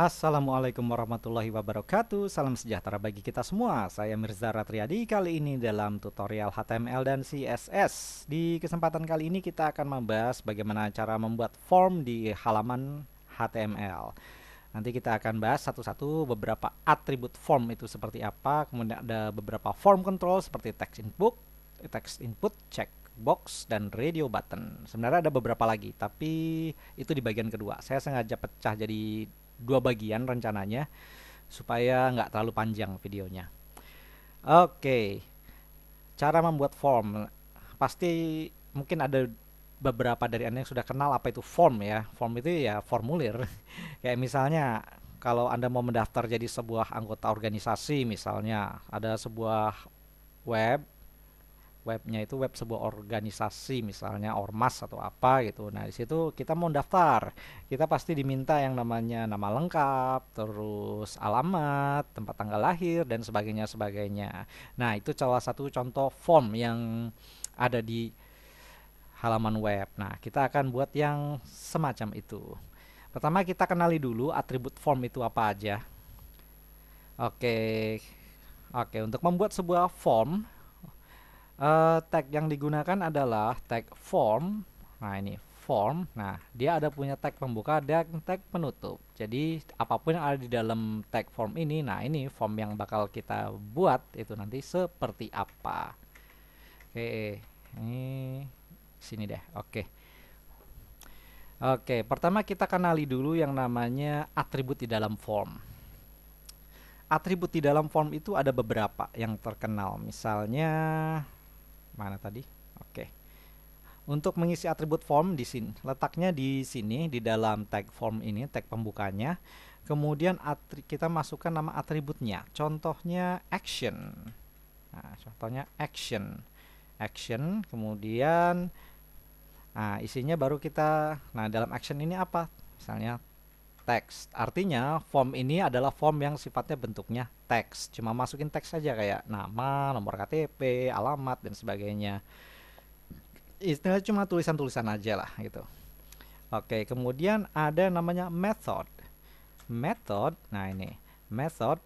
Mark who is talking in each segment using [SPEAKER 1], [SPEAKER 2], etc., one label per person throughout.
[SPEAKER 1] Assalamualaikum warahmatullahi wabarakatuh. Salam sejahtera bagi kita semua. Saya Mirza Ratriadi. Kali ini dalam tutorial HTML dan CSS. Di kesempatan kali ini kita akan membahas bagaimana cara membuat form di halaman HTML. Nanti kita akan bahas satu-satu beberapa atribut form itu seperti apa. Kemudian ada beberapa form control seperti text input, checkbox, dan radio button. Sebenarnya ada beberapa lagi, tapi itu di bagian kedua. Saya sengaja pecah jadi dua bagian rencananya supaya nggak terlalu panjang videonya. Oke, cara membuat form. Pasti mungkin ada beberapa dari Anda yang sudah kenal apa itu form ya. Form itu ya formulir. Kayak misalnya kalau Anda mau mendaftar jadi sebuah anggota organisasi, misalnya ada sebuah webnya itu web sebuah organisasi, misalnya ormas atau apa gitu. Nah, di situ kita mau daftar, kita pasti diminta yang namanya nama lengkap, terus alamat, tempat tanggal lahir, dan sebagainya. Nah, itu salah satu contoh form yang ada di halaman web. Nah, kita akan buat yang semacam itu. Pertama, kita kenali dulu atribut form itu apa aja. Oke. Oke, untuk membuat sebuah form, tag yang digunakan adalah tag form. Nah, ini form. Nah, dia ada punya tag pembuka dan tag penutup. Jadi, apapun yang ada di dalam tag form ini, nah ini form yang bakal kita buat itu nanti seperti apa. Oke, ini sini deh. Oke. Oke, pertama kita kenali dulu yang namanya atribut di dalam form. Atribut di dalam form itu ada beberapa yang terkenal. Misalnya mana tadi? Oke. Untuk mengisi atribut form di sini, letaknya di sini di dalam tag form ini, tag pembukanya. Kemudian kita masukkan nama atributnya. Contohnya action. Nah, contohnya action. Action, kemudian isinya baru kita. Nah, dalam action ini apa? Misalnya teks. Artinya form ini adalah form yang sifatnya bentuknya teks. Cuma masukin teks saja kayak nama, nomor KTP, alamat, dan sebagainya. Istilahnya cuma tulisan-tulisan aja lah gitu. Oke, kemudian ada namanya method. Method, nah ini method.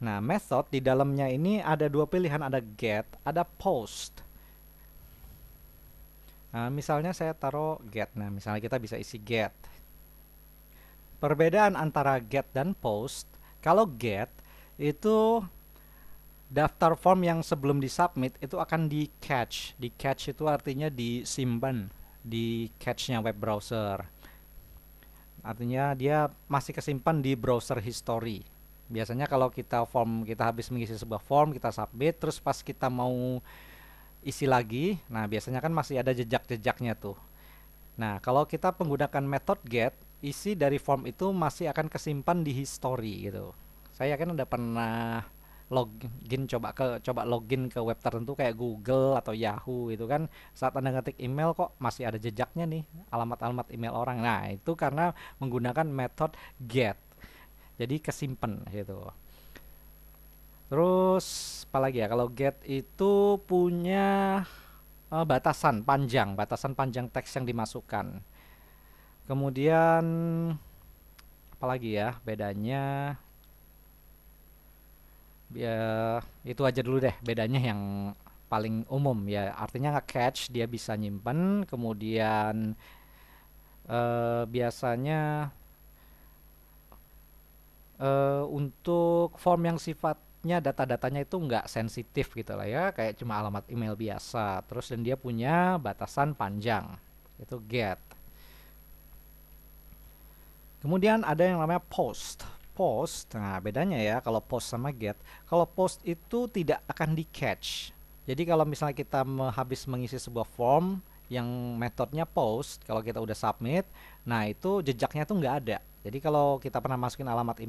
[SPEAKER 1] Nah, method di dalamnya ini ada dua pilihan, ada get, ada post. Nah, misalnya saya taruh get. Nah, misalnya kita bisa isi get. Perbedaan antara get dan post, kalau get itu daftar form yang sebelum disubmit itu akan di cache. Di cache itu artinya disimpan di cache-nya web browser. Artinya dia masih kesimpan di browser history. Biasanya kalau kita habis mengisi sebuah form, kita submit, terus pas kita mau isi lagi, nah biasanya kan masih ada jejak-jejaknya tuh. Nah, kalau kita menggunakan method get, isi dari form itu masih akan kesimpan di history gitu. Saya kan udah pernah coba login ke web tertentu kayak Google atau Yahoo itu kan, saat Anda ngetik email kok masih ada jejaknya nih, alamat-alamat email orang. Nah, itu karena menggunakan method get. Jadi kesimpan gitu. Terus apalagi ya, kalau get itu punya batasan panjang teks yang dimasukkan. Kemudian apalagi ya bedanya? Ya, itu aja dulu deh bedanya yang paling umum ya. Artinya nge-catch dia bisa nyimpen, kemudian biasanya untuk form yang sifatnya data-datanya itu nggak sensitif gitu lah ya, kayak cuma alamat email biasa. Terus dan dia punya batasan panjang, itu get. Kemudian ada yang namanya post. Post, nah bedanya ya kalau post sama get. Kalau post itu tidak akan di catch. Jadi kalau misalnya kita habis mengisi sebuah form yang metodenya post, kalau kita udah submit, nah itu jejaknya tuh nggak ada. Jadi kalau kita pernah masukin alamat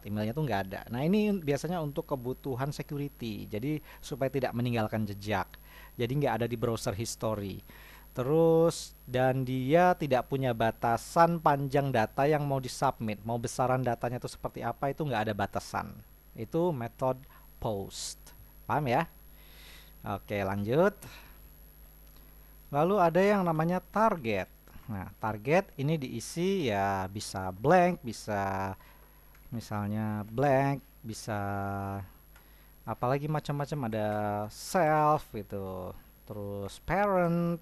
[SPEAKER 1] emailnya tuh nggak ada. Nah ini biasanya untuk kebutuhan security, jadi supaya tidak meninggalkan jejak. Jadi nggak ada di browser history. Terus dan dia tidak punya batasan panjang data yang mau disubmit. Mau besaran datanya itu seperti apa itu nggak ada batasan. Itu method post. Paham ya? Oke, lanjut. Lalu ada yang namanya target. Nah, target ini diisi ya bisa blank, bisa misalnya blank, bisa apalagi macam-macam, ada self gitu, terus parent.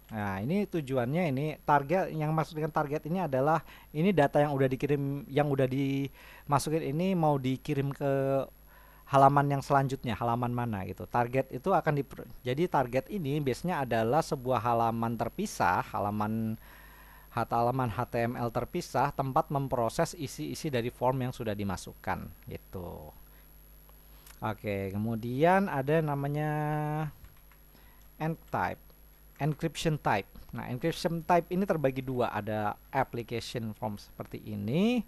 [SPEAKER 1] Nah, ini tujuannya, ini target, yang maksud dengan target ini adalah ini data yang udah dikirim, yang udah dimasukin ini mau dikirim ke halaman yang selanjutnya, halaman mana gitu. Target itu akan jadi target ini biasanya adalah sebuah halaman terpisah, halaman HTML terpisah, tempat memproses isi-isi dari form yang sudah dimasukkan gitu. Oke, kemudian ada namanya end type, encryption type. Nah, encryption type ini terbagi dua, ada application form seperti ini,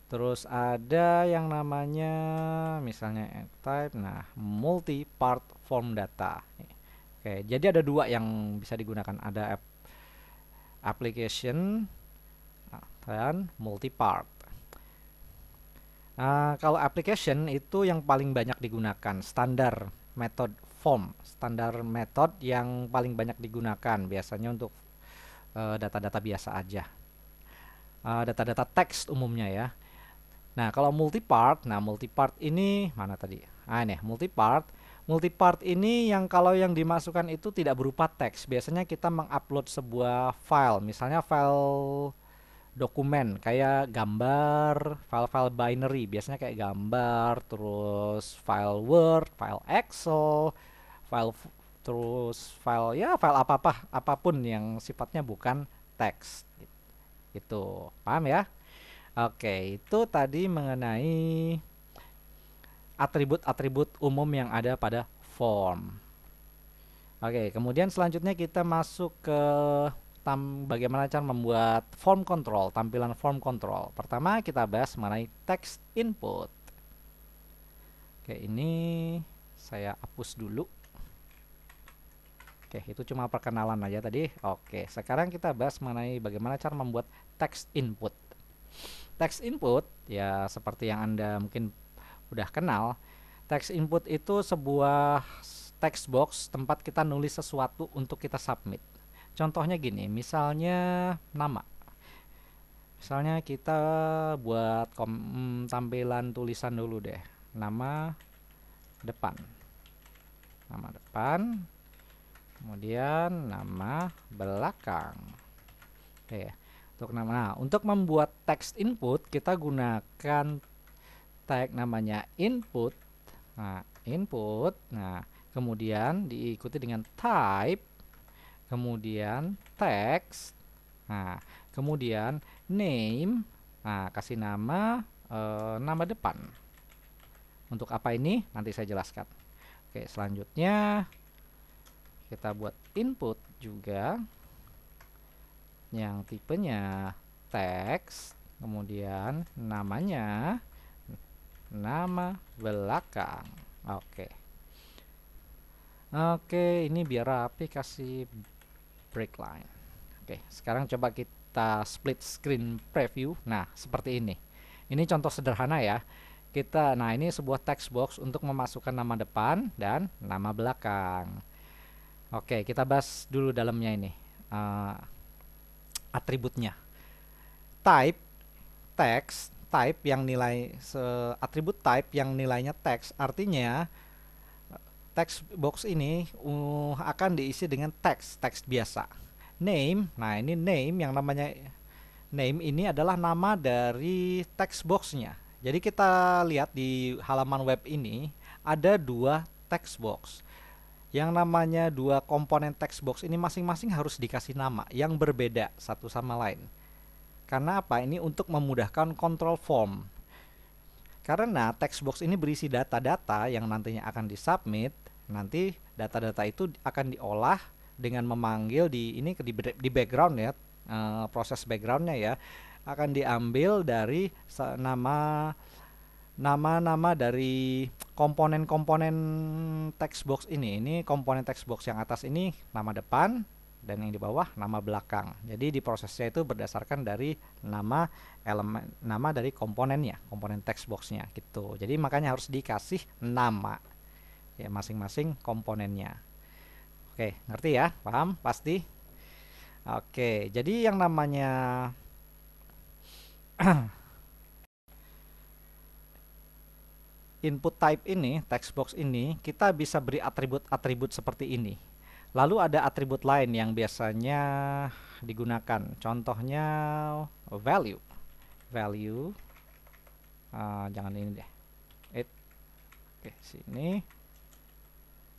[SPEAKER 1] terus ada yang namanya misalnya end type, nah multi part form data. Oke, jadi ada dua yang bisa digunakan, ada application dan multi part. Kalau application itu yang paling banyak digunakan, standar method form, standar method yang paling banyak digunakan biasanya untuk data-data biasa aja, data-data teks umumnya ya. Nah, kalau multipart, nah multipart ini mana tadi? Ini multipart. Multipart ini yang kalau yang dimasukkan itu tidak berupa teks. Biasanya kita mengupload sebuah file, misalnya file dokumen kayak gambar, file-file binary, biasanya kayak gambar, terus file Word, file Excel, file terus file ya file apapun yang sifatnya bukan teks gitu. Paham ya? Oke, itu tadi mengenai atribut-atribut umum yang ada pada form. Oke, kemudian selanjutnya kita masuk ke bagaimana cara membuat form control, tampilan form control. Pertama kita bahas mengenai text input. Oke, ini saya hapus dulu. Oke, itu cuma perkenalan aja tadi. Oke, sekarang kita bahas mengenai bagaimana cara membuat text input. Text input ya seperti yang Anda mungkin udah kenal. Text input itu sebuah text box tempat kita nulis sesuatu untuk kita submit. Contohnya gini, misalnya nama. Misalnya kita buat tampilan tulisan dulu deh. Nama depan. Nama depan. Kemudian nama belakang. Oke. Untuk membuat text input kita gunakan tag namanya input. Nah, input. Nah, kemudian diikuti dengan type, kemudian text, nah kemudian name, nah kasih nama nama depan. Untuk apa ini nanti saya jelaskan. Oke, selanjutnya kita buat input juga yang tipenya text, kemudian namanya nama belakang. Oke, ini biar rapi kasih break line. Oke, sekarang coba kita split screen preview. Nah, seperti ini. Ini contoh sederhana ya. Nah ini sebuah text box untuk memasukkan nama depan dan nama belakang. Oke, kita bahas dulu dalamnya ini. Atributnya. Type text, type yang nilai atribut type yang nilainya text, artinya text box ini akan diisi dengan teks biasa. Name, nah ini name, yang namanya name ini adalah nama dari text boxnya. Jadi kita lihat di halaman web ini ada dua text box. Yang namanya dua komponen text box ini masing-masing harus dikasih nama yang berbeda satu sama lain. Karena apa? Ini untuk memudahkan control form. Karena text box ini berisi data-data yang nantinya akan disubmit. Nanti data-data itu akan diolah dengan memanggil di background ya, proses backgroundnya ya, akan diambil dari nama-nama dari komponen-komponen text box ini. Ini komponen text box yang atas ini nama depan dan yang di bawah nama belakang. Jadi diprosesnya itu berdasarkan dari nama dari komponennya, komponen text boxnya gitu. Jadi makanya harus dikasih nama ya masing-masing komponennya. Oke, ngerti ya? Paham? Pasti? Oke, jadi yang namanya input type ini, text box ini, kita bisa beri atribut-atribut seperti ini. Lalu ada atribut lain yang biasanya digunakan. Contohnya value. Value. Jangan ini deh. Oke, sini.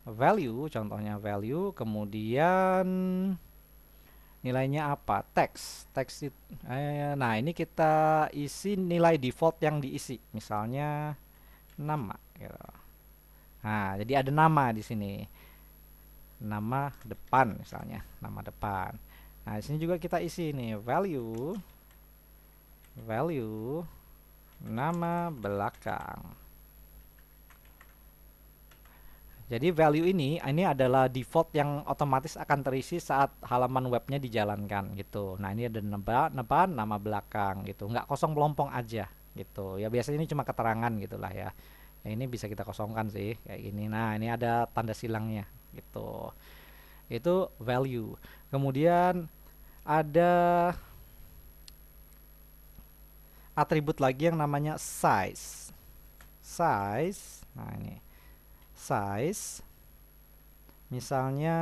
[SPEAKER 1] Value, contohnya value. Kemudian nilainya apa? Teks. Nah, ini kita isi nilai default yang diisi. Misalnya nama. Gitu. Nah, jadi ada nama di sini. Nama depan misalnya, nama depan. Nah, di sini juga kita isi nih value nama belakang. Jadi value ini adalah default yang otomatis akan terisi saat halaman webnya dijalankan gitu. Nah, ini ada depan, nama belakang gitu, nggak kosong melompong aja gitu. Ya biasanya ini cuma keterangan gitulah ya. Ya ini bisa kita kosongkan sih kayak gini. Nah, ini ada tanda silangnya gitu. Itu value. Kemudian ada atribut lagi yang namanya size. Nah, ini size misalnya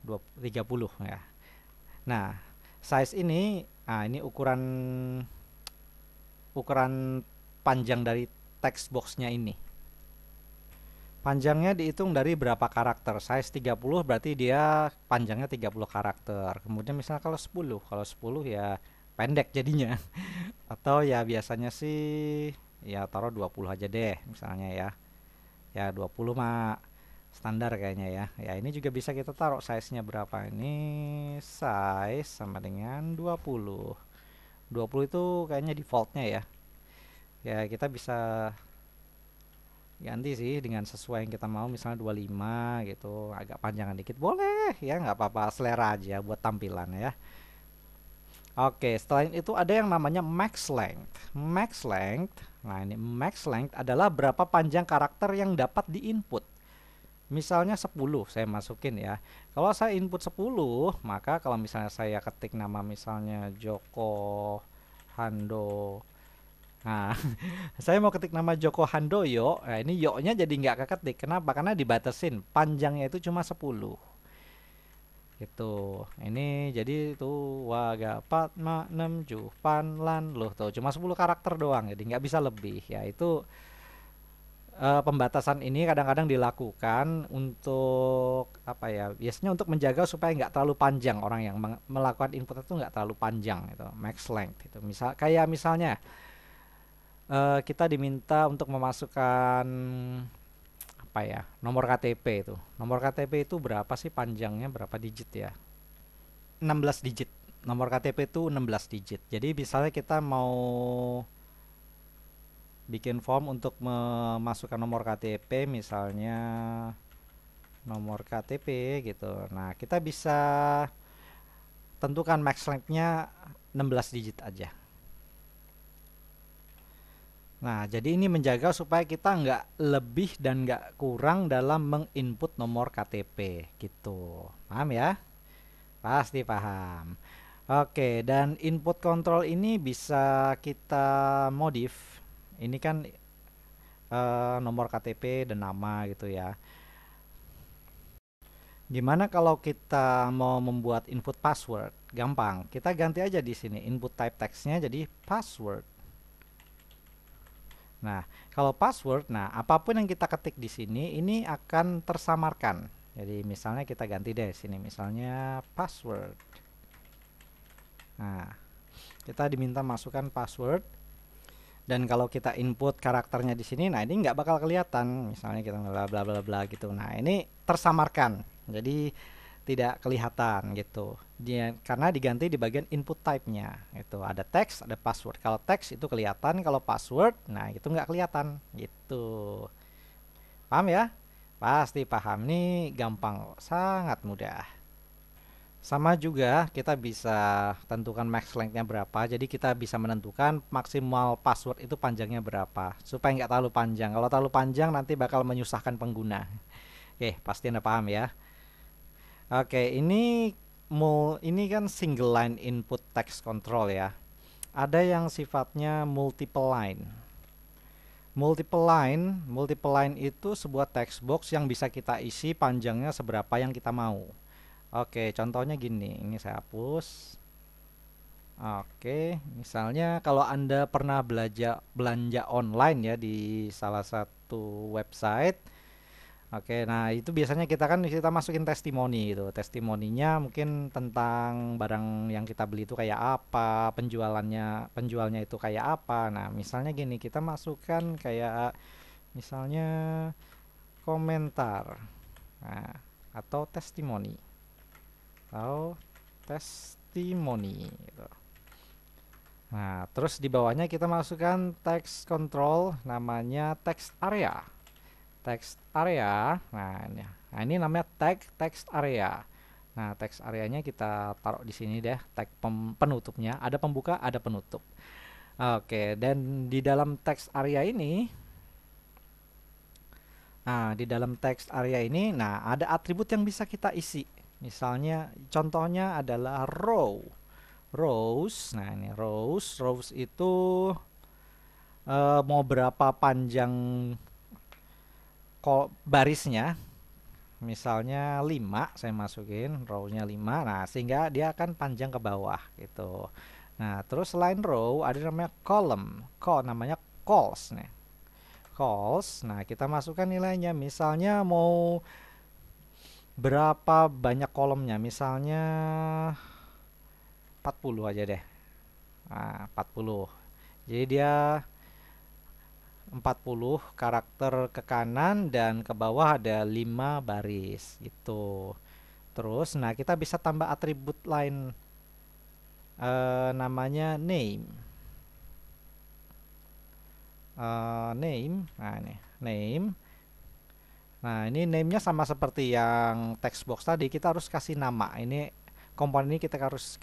[SPEAKER 1] 30 ya. Nah, size ini ini ukuran panjang dari text boxnya ini. Panjangnya dihitung dari berapa karakter. Size 30 berarti dia panjangnya 30 karakter. Kemudian misalnya kalau 10 ya pendek jadinya. Atau ya biasanya sih ya taruh 20 aja deh misalnya ya. Ya 20 mah standar kayaknya ya. Ya ini juga bisa kita taruh size-nya berapa. Ini size sama dengan 20. 20 itu kayaknya defaultnya ya. Ya kita bisa ganti sih dengan sesuai yang kita mau, misalnya 25 gitu, agak panjangan dikit boleh ya, nggak apa-apa, selera aja buat tampilan ya. Oke, setelah itu ada yang namanya max length. Nah ini max length adalah berapa panjang karakter yang dapat diinput. Misalnya 10 saya masukin ya. Kalau saya input 10, maka kalau misalnya saya ketik nama misalnya Joko Hando. Nah, saya mau ketik nama Joko Handoyo. Nah, ini yo-nya jadi nggak keketik. Kenapa? Karena dibatasin. Panjangnya itu cuma 10. Gitu. Ini jadi tuh waga patma 6 jupan lan loh tuh cuma 10 karakter doang. Jadi nggak bisa lebih. Ya itu pembatasan ini kadang-kadang dilakukan untuk apa ya? Biasanya untuk menjaga supaya nggak terlalu panjang orang yang melakukan input itu nggak terlalu panjang itu. Max length itu. Misalnya kita diminta untuk memasukkan apa ya, nomor KTP itu. Nomor KTP itu berapa sih panjangnya, berapa digit ya? 16 digit. Nomor KTP itu 16 digit. Jadi misalnya kita mau bikin form untuk memasukkan nomor KTP, misalnya nomor KTP gitu. Nah, kita bisa tentukan max length-nya 16 digit aja. Nah, jadi ini menjaga supaya kita nggak lebih dan nggak kurang dalam menginput nomor KTP gitu. Paham ya? Pasti paham. Oke, dan input control ini bisa kita modif. Ini kan nomor KTP dan nama gitu ya. Gimana kalau kita mau membuat input password? Gampang, kita ganti aja di sini input type text-nya jadi password. Nah, kalau password, nah apapun yang kita ketik di sini ini akan tersamarkan. Jadi misalnya kita ganti deh sini, misalnya password. Nah, kita diminta masukkan password. Dan kalau kita input karakternya di sini, nah ini nggak bakal kelihatan. Misalnya kita bla bla bla bla gitu. Nah, ini tersamarkan. Jadi tidak kelihatan gitu. Karena diganti di bagian input type-nya. Itu ada teks, ada password. Kalau teks itu kelihatan, kalau password, nah itu nggak kelihatan gitu. Paham ya? Pasti paham. Nih gampang, sangat mudah. Sama juga kita bisa tentukan max length-nya berapa. Jadi kita bisa menentukan maksimal password itu panjangnya berapa. Supaya nggak terlalu panjang. Kalau terlalu panjang nanti bakal menyusahkan pengguna. Oke, pasti Anda paham ya. Oke, ini kan single line input text control ya. ada yang sifatnya multiple line. Multiple line itu sebuah text box yang bisa kita isi panjangnya seberapa yang kita mau. Oke, contohnya gini, ini saya hapus. Oke, misalnya kalau Anda pernah belanja online ya di salah satu website. Oke, nah itu biasanya kita masukin testimoni gitu. Testimoninya mungkin tentang barang yang kita beli itu kayak apa, penjualnya itu kayak apa. Nah, misalnya gini, kita masukkan kayak misalnya komentar. Nah, atau testimoni. Atau testimoni gitu. Nah, terus di bawahnya kita masukkan text control namanya text area. Text area. Nah, ini namanya tag text area. Nah, text areanya kita taruh di sini deh, tag penutupnya. Ada pembuka, ada penutup. Oke, dan di dalam text area ini, nah ada atribut yang bisa kita isi. Misalnya, contohnya adalah row. Rows. Nah, ini rows. Rows itu mau berapa panjang barisnya. Misalnya 5 saya masukin row-nya 5. Nah, sehingga dia akan panjang ke bawah gitu. Nah, terus selain row ada namanya column. Namanya calls nih. Calls. Nah, kita masukkan nilainya. Misalnya mau berapa banyak kolomnya? Misalnya 40 aja deh. Nah, 40. Jadi dia 40 karakter ke kanan dan ke bawah ada 5 baris gitu. Terus nah kita bisa tambah atribut lain namanya name. Name. Nah ini name. Nah ini name-nya sama seperti yang text box tadi, kita harus kasih nama. Ini komponen ini kita harus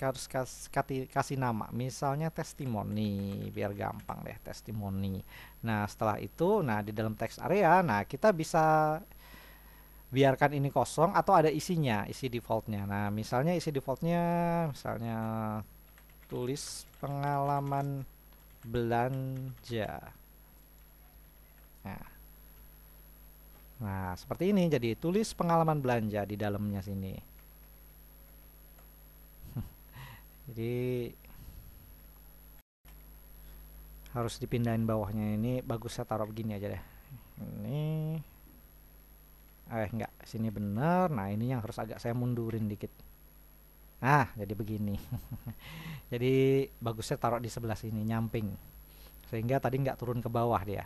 [SPEAKER 1] kasih nama. Misalnya testimoni, biar gampang deh, testimoni. Nah setelah itu, nah di dalam text area, nah kita bisa biarkan ini kosong atau ada isinya, isi defaultnya. Nah misalnya isi defaultnya, misalnya tulis pengalaman belanja. Nah, nah seperti ini, jadi tulis pengalaman belanja di dalamnya sini. Jadi harus dipindahin bawahnya, ini bagus saya taruh begini aja deh. Ini enggak, sini bener. Nah ini yang harus agak saya mundurin dikit. Nah jadi begini. Jadi bagusnya taruh di sebelah sini, nyamping, sehingga tadi nggak turun ke bawah dia.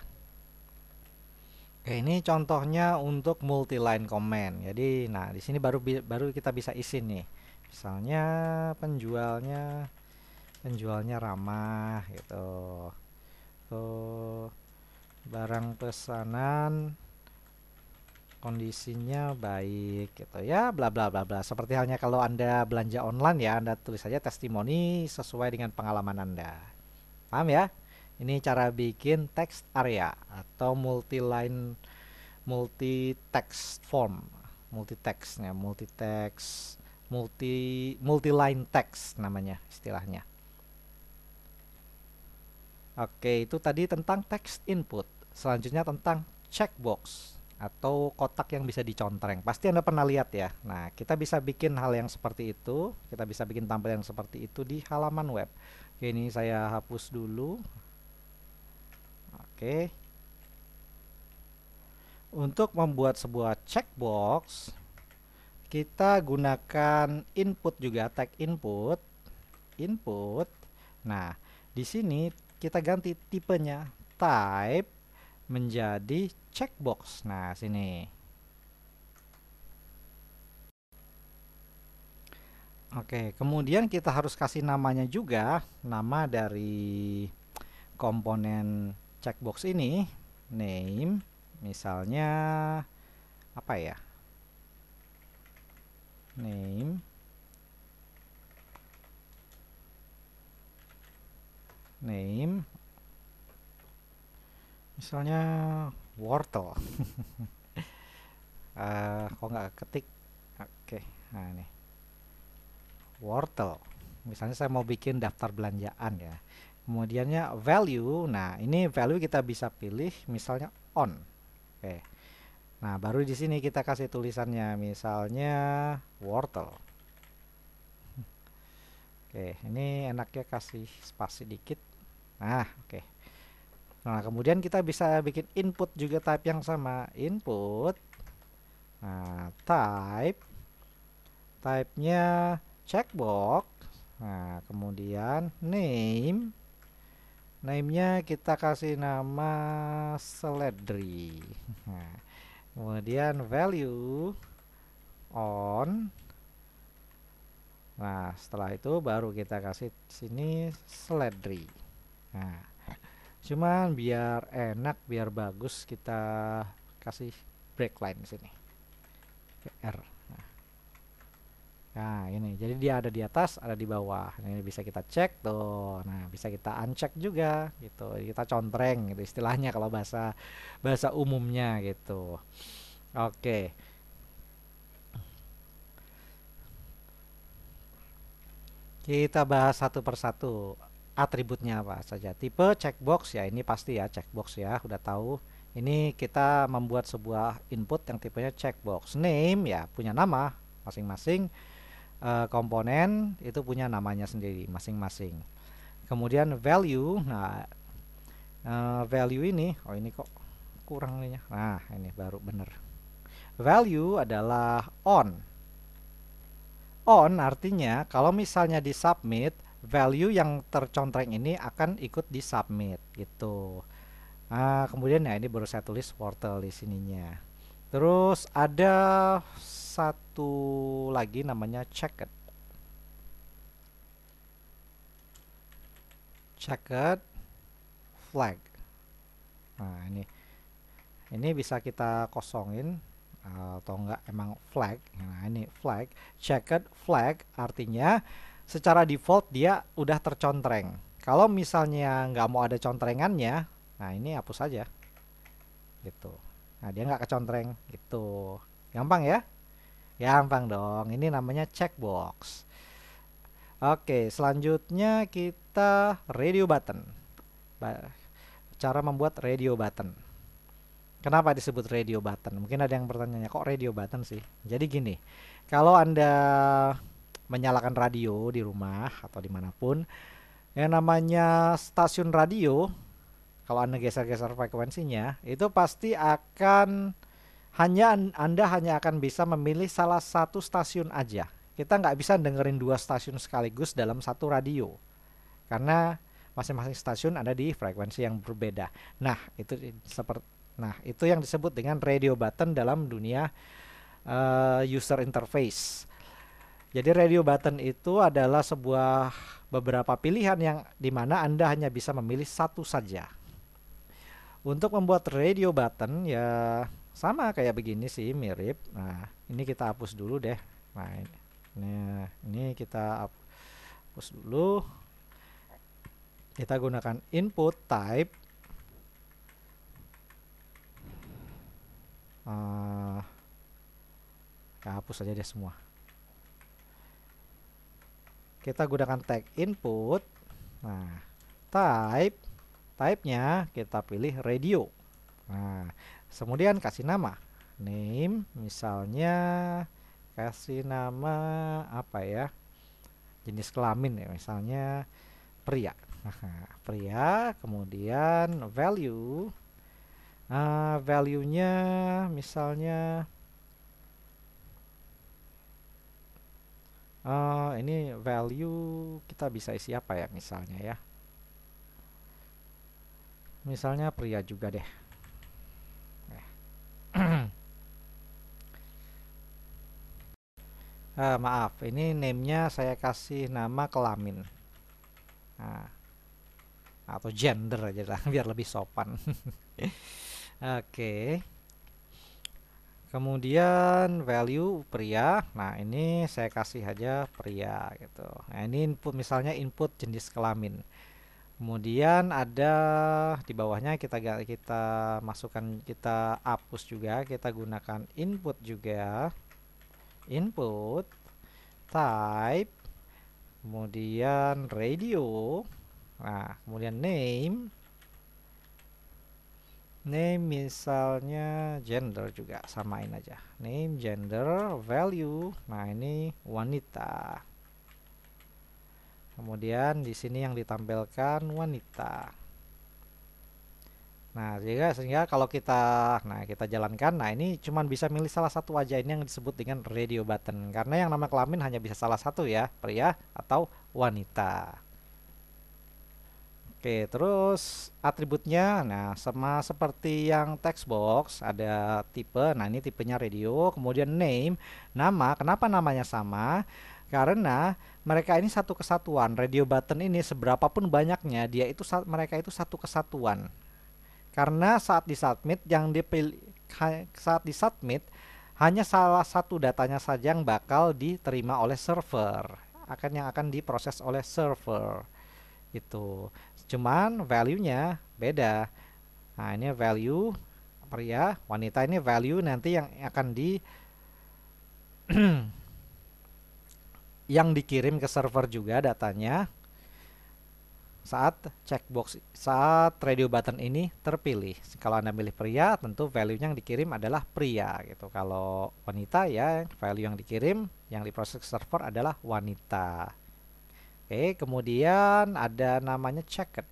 [SPEAKER 1] Oke, ini contohnya untuk multi line comment. Jadi nah di sini baru kita bisa isi nih. Misalnya penjualnya ramah gitu. Tuh, barang pesanan kondisinya baik gitu ya, bla bla bla bla. Seperti halnya kalau Anda belanja online ya, Anda tulis saja testimoni sesuai dengan pengalaman Anda. Paham ya? Ini cara bikin text area atau multi line multi text form. Multi textnya, multi line text namanya istilahnya. Oke, itu tadi tentang text input. Selanjutnya tentang checkbox atau kotak yang bisa dicontreng. Pasti Anda pernah lihat ya. Nah, kita bisa bikin hal yang seperti itu. Kita bisa bikin tampilan yang seperti itu di halaman web. Oke, ini saya hapus dulu. Oke. Untuk membuat sebuah checkbox, kita gunakan input juga, tag input. Input. Nah, di sini kita ganti tipenya type menjadi checkbox. Nah, sini. Oke, kemudian kita harus kasih namanya juga, nama dari komponen checkbox ini, name, misalnya apa ya? Name. Misalnya wortel. Kok nggak ketik? Oke, nah ini wortel. Misalnya saya mau bikin daftar belanjaan ya. Kemudiannya value. Nah, ini value kita bisa pilih misalnya on. Oke. Nah, baru di sini kita kasih tulisannya misalnya wortel. Oke, ini enaknya kasih spasi dikit. Nah, oke. Nah, kemudian kita bisa bikin input juga type yang sama. Input. Nah, type-nya checkbox. Nah, kemudian name-nya kita kasih nama seledri. Nah, kemudian value on. Nah, setelah itu baru kita kasih sini seledri. Nah, cuman biar enak, biar bagus kita kasih break line sini. R. Nah, ini. Jadi dia ada di atas, ada di bawah. Ini bisa kita cek tuh. Nah, bisa kita uncheck juga gitu. Kita contreng gitu istilahnya kalau bahasa bahasa umumnya gitu. Oke. Kita bahas satu persatu. Atributnya apa saja. Tipe checkbox ya, ini pasti ya checkbox ya, udah tahu. Ini kita membuat sebuah input yang tipenya checkbox. Name ya punya nama masing-masing. Komponen itu punya namanya sendiri masing-masing. Kemudian value, nah value ini, oh ini kok kurang nih. Nah ini baru bener. Value adalah on. On artinya kalau misalnya di submit, value yang tercontreng ini akan ikut di submit gitu. Nah, kemudian ya ini baru saya tulis wortel di sininya. Terus ada satu lagi namanya checked. Checked flag. Nah, ini bisa kita kosongin atau enggak emang flag. Nah, ini flag. Checked flag artinya secara default dia udah tercontreng. Kalau misalnya nggak mau ada contrengannya, nah ini hapus aja gitu. Nah, dia nggak kecontreng gitu. Gampang ya? Gampang dong. Ini namanya checkbox. Oke, selanjutnya kita radio button. Cara membuat radio button. Kenapa disebut radio button? Mungkin ada yang bertanya, kok radio button sih? Jadi gini, kalau Anda menyalakan radio di rumah atau dimanapun, yang namanya stasiun radio, kalau Anda geser-geser frekuensinya, itu pasti akan Anda hanya akan bisa memilih salah satu stasiun aja. Kita nggak bisa dengerin dua stasiun sekaligus dalam satu radio, karena masing-masing stasiun ada di frekuensi yang berbeda. Nah, itu yang disebut dengan radio button dalam dunia user interface. Jadi radio button itu adalah sebuah beberapa pilihan yang dimana Anda hanya bisa memilih satu saja. Untuk membuat radio button ya sama kayak begini sih, mirip. Nah, ini kita hapus dulu deh. Nah, ini kita hapus dulu. Kita gunakan input type. Hapus aja deh semua. Kita gunakan tag input. Nah, type-nya kita pilih radio. Nah, kemudian kasih nama. Name, misalnya kasih nama apa ya? Jenis kelamin ya, misalnya pria. Nah, pria, kemudian value. Value-nya misalnya ini value kita bisa isi apa ya misalnya ya. Misalnya pria juga deh. Maaf, ini name-nya saya kasih nama kelamin. Nah, atau gender aja lah biar lebih sopan. Oke. Kemudian value pria. Nah, ini saya kasih aja pria gitu. Nah, ini input misalnya input jenis kelamin. Kemudian ada di bawahnya kita masukkan, kita hapus juga, kita gunakan input juga. Input type, kemudian radio. Nah, kemudian name misalnya gender juga samain aja. Name, gender, value. Nah, ini wanita. Kemudian di sini yang ditampilkan wanita. Nah, sehingga kalau kita jalankan, nah ini cuman bisa milih salah satu aja, ini yang disebut dengan radio button. Karena yang nama kelamin hanya bisa salah satu ya, pria atau wanita. Oke, terus atributnya, nah sama seperti yang text box, ada tipe, nah ini tipenya radio, kemudian name, nama, kenapa namanya sama? Karena mereka ini satu kesatuan, radio button ini seberapapun banyaknya, mereka itu satu kesatuan. Karena saat disubmit hanya salah satu datanya saja yang bakal diterima oleh server, yang akan diproses oleh server. Itu. Cuman value-nya beda. Nah, ini value pria, wanita ini value nanti yang akan yang dikirim ke server juga datanya saat radio button ini terpilih. Kalau Anda pilih pria, tentu value-nya yang dikirim adalah pria gitu. Kalau wanita ya, value yang dikirim yang diproses ke server adalah wanita. Oke, kemudian ada namanya checked.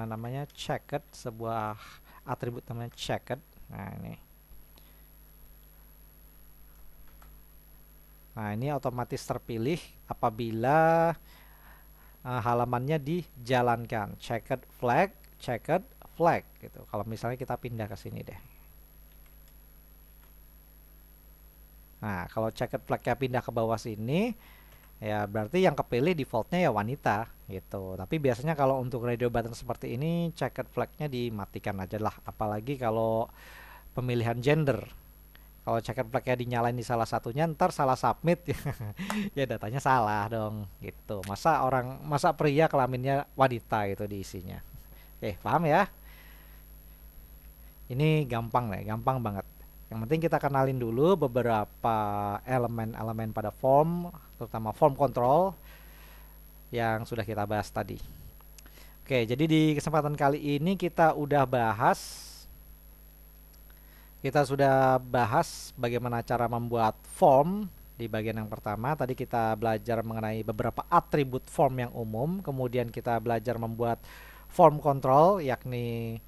[SPEAKER 1] Namanya checked, sebuah atribut namanya checked. Nah, ini. Nah, ini otomatis terpilih apabila halamannya dijalankan. Checked flag gitu. Kalau misalnya kita pindah ke sini deh. Nah, kalau checked flagnya pindah ke bawah sini, ya berarti yang kepilih defaultnya ya wanita gitu. Tapi biasanya kalau untuk radio button seperti ini, checked flagnya dimatikan aja lah. Apalagi kalau pemilihan gender. Kalau checked flagnya dinyalain di salah satunya, ntar salah submit ya datanya salah dong gitu. Masa pria kelaminnya wanita gitu diisinya. Oke, paham ya? Ini gampang deh, gampang banget. Yang penting kita kenalin dulu beberapa elemen-elemen pada form, terutama form control yang sudah kita bahas tadi. Oke, jadi di kesempatan kali ini kita sudah bahas bagaimana cara membuat form. Di bagian yang pertama tadi kita belajar mengenai beberapa atribut form yang umum, kemudian kita belajar membuat form control, yakni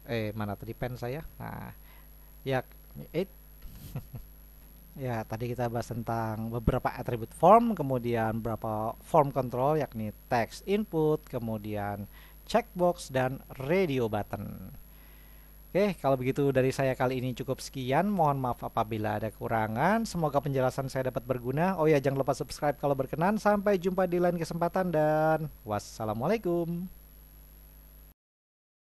[SPEAKER 1] mana tadi pen saya? Nah, ya ya, tadi kita bahas tentang beberapa atribut form, kemudian beberapa form control yakni text input, kemudian checkbox dan radio button. Oke, kalau begitu dari saya kali ini cukup sekian. Mohon maaf apabila ada kekurangan. Semoga penjelasan saya dapat berguna. Oh ya, jangan lupa subscribe kalau berkenan. Sampai jumpa di lain kesempatan dan wassalamualaikum.